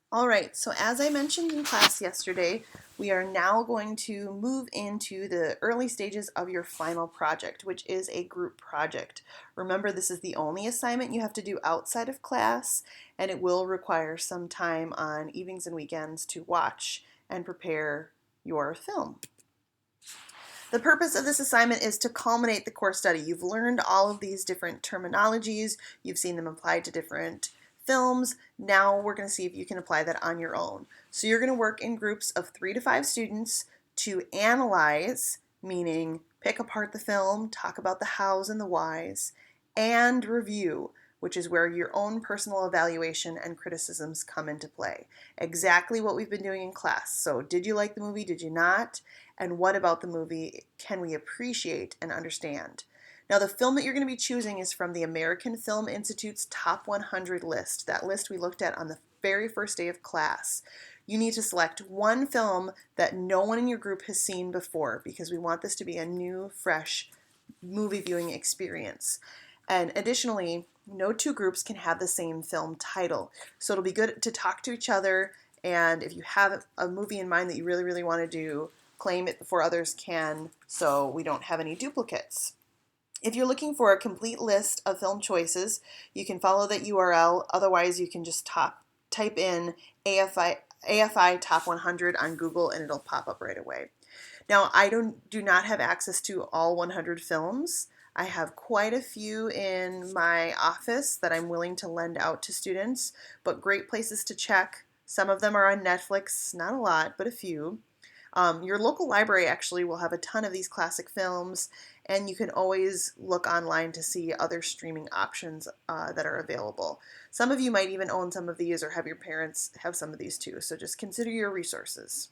All right, so as I mentioned in class yesterday, we are now going to move into the early stages of your final project, which is a group project. Remember, this is the only assignment you have to do outside of class, and it will require some time on evenings and weekends to watch and prepare your film. The purpose of this assignment is to culminate the core study. You've learned all of these different terminologies, you've seen them applied to different films. Now we're going to see if you can apply that on your own. So you're going to work in groups of 3 to 5 students to analyze, meaning pick apart the film, talk about the hows and the whys, and review, which is where your own personal evaluation and criticisms come into play. Exactly what we've been doing in class. So did you like the movie? Did you not? And what about the movie can we appreciate and understand? Now, the film that you're going to be choosing is from the American Film Institute's Top 100 list, that list we looked at on the very first day of class. You need to select one film that no one in your group has seen before because we want this to be a new, fresh movie viewing experience. And additionally, no two groups can have the same film title. So it'll be good to talk to each other, and if you have a movie in mind that you really, really want to do, claim it before others can so we don't have any duplicates. If you're looking for a complete list of film choices, you can follow that URL. Otherwise, you can just type in AFI Top 100 on Google and it'll pop up right away. Now, I do not have access to all 100 films. I have quite a few in my office that I'm willing to lend out to students, but great places to check. Some of them are on Netflix, not a lot, but a few. Your local library actually will have a ton of these classic films, and you can always look online to see other streaming options that are available. Some of you might even own some of these or have your parents have some of these too, so just consider your resources.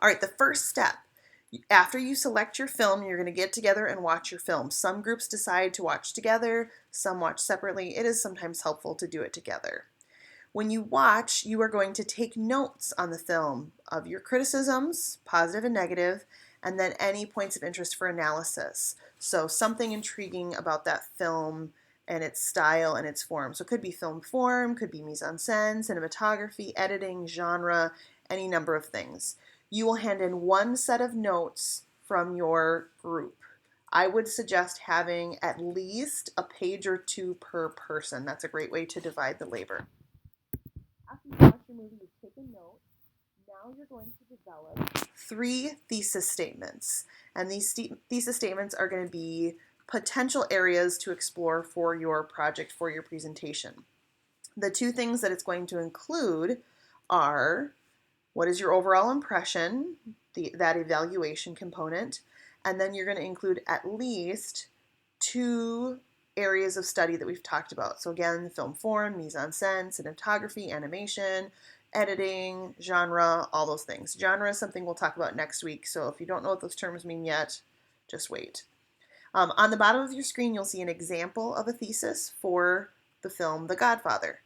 All right, the first step. After you select your film, you're going to get together and watch your film. Some groups decide to watch together, some watch separately. It is sometimes helpful to do it together. When you watch, you are going to take notes on the film of your criticisms, positive and negative, and then any points of interest for analysis. So something intriguing about that film and its style and its form. So it could be film form, could be mise-en-scène, cinematography, editing, genre, any number of things. You will hand in one set of notes from your group. I would suggest having at least a page or two per person. That's a great way to divide the labor. After you watch your movie, you've taken notes. Now you're going to develop 3 thesis statements. And these thesis statements are going to be potential areas to explore for your project, for your presentation. The 2 things that it's going to include are what is your overall impression, that evaluation component, and then you're going to include at least 2 areas of study that we've talked about. So again, film form, mise-en-scène, cinematography, animation, editing, genre, all those things. Genre is something we'll talk about next week, so if you don't know what those terms mean yet, just wait. On the bottom of your screen, you'll see an example of a thesis for the film The Godfather.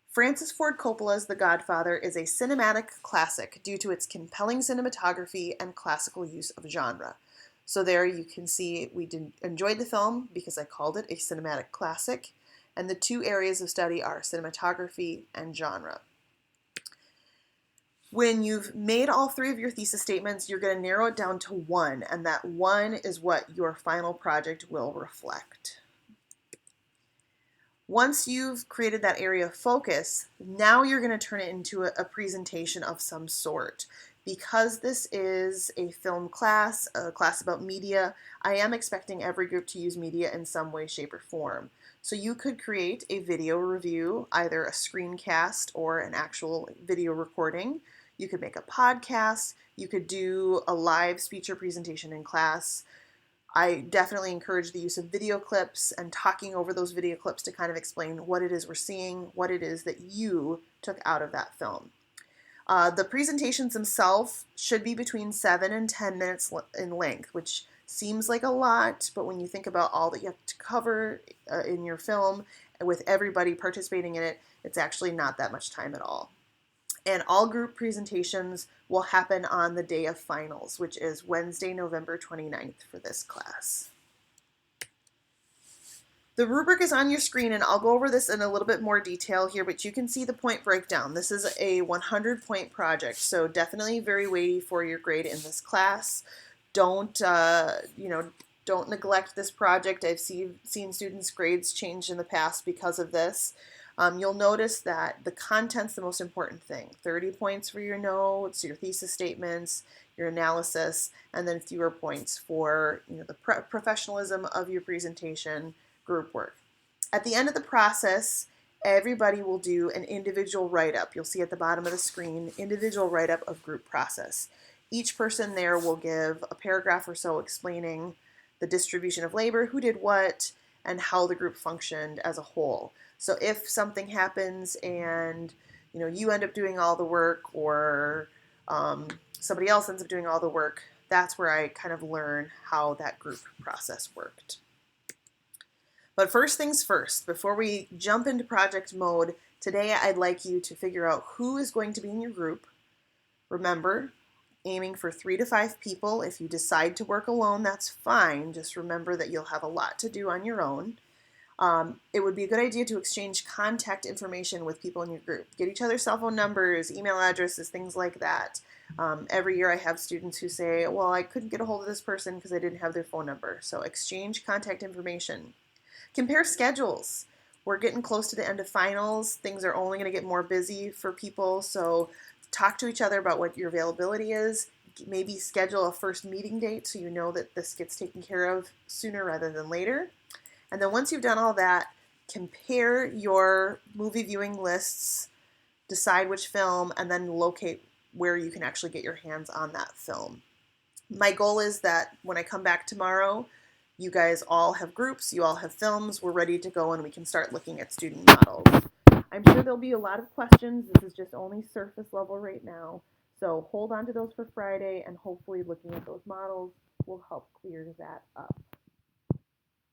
Francis Ford Coppola's The Godfather is a cinematic classic due to its compelling cinematography and classical use of genre. So there you can see we enjoyed the film because I called it a cinematic classic, and the 2 areas of study are cinematography and genre. When you've made all 3 of your thesis statements, you're going to narrow it down to 1, and that 1 is what your final project will reflect. Once you've created that area of focus, now you're going to turn it into a presentation of some sort. Because this is a film class, a class about media, I am expecting every group to use media in some way, shape, or form. So you could create a video review, either a screencast or an actual video recording. You could make a podcast. You could do a live speech or presentation in class. I definitely encourage the use of video clips and talking over those video clips to kind of explain what it is we're seeing, what it is that you took out of that film. The presentations themselves should be between 7 and 10 minutes in length, which seems like a lot, but when you think about all that you have to cover in your film with everybody participating in it, it's actually not that much time at all. And all group presentations will happen on the day of finals, which is Wednesday, November 29th for this class. The rubric is on your screen, and I'll go over this in a little bit more detail here, but you can see the point breakdown. This is a 100-point project, so definitely very weighty for your grade in this class. Don't, don't neglect this project. I've seen students' grades change in the past because of this. You'll notice that the content's the most important thing. 30 points for your notes, your thesis statements, your analysis, and then fewer points for the professionalism of your presentation, group work. At the end of the process, everybody will do an individual write-up. You'll see at the bottom of the screen, individual write-up of group process. Each person there will give a paragraph or so explaining the distribution of labor, who did what, and how the group functioned as a whole. So if something happens and you end up doing all the work, or somebody else ends up doing all the work, that's where I kind of learn how that group process worked. But first things first, before we jump into project mode, today I'd like you to figure out who is going to be in your group. Remember, aiming for 3 to 5 people. If you decide to work alone, that's fine. Just remember that you'll have a lot to do on your own. It would be a good idea to exchange contact information with people in your group. Get each other's cell phone numbers, email addresses, things like that. Every year I have students who say, well, I couldn't get a hold of this person because I didn't have their phone number. So exchange contact information. Compare schedules. We're getting close to the end of finals. Things are only going to get more busy for people. So talk to each other about what your availability is. Maybe schedule a first meeting date so you know that this gets taken care of sooner rather than later. And then once you've done all that, compare your movie viewing lists, decide which film, and then locate where you can actually get your hands on that film. My goal is that when I come back tomorrow, you guys all have groups, you all have films, we're ready to go, and we can start looking at student models. I'm sure there'll be a lot of questions. This is just only surface level right now. So hold on to those for Friday, and hopefully looking at those models will help clear that up.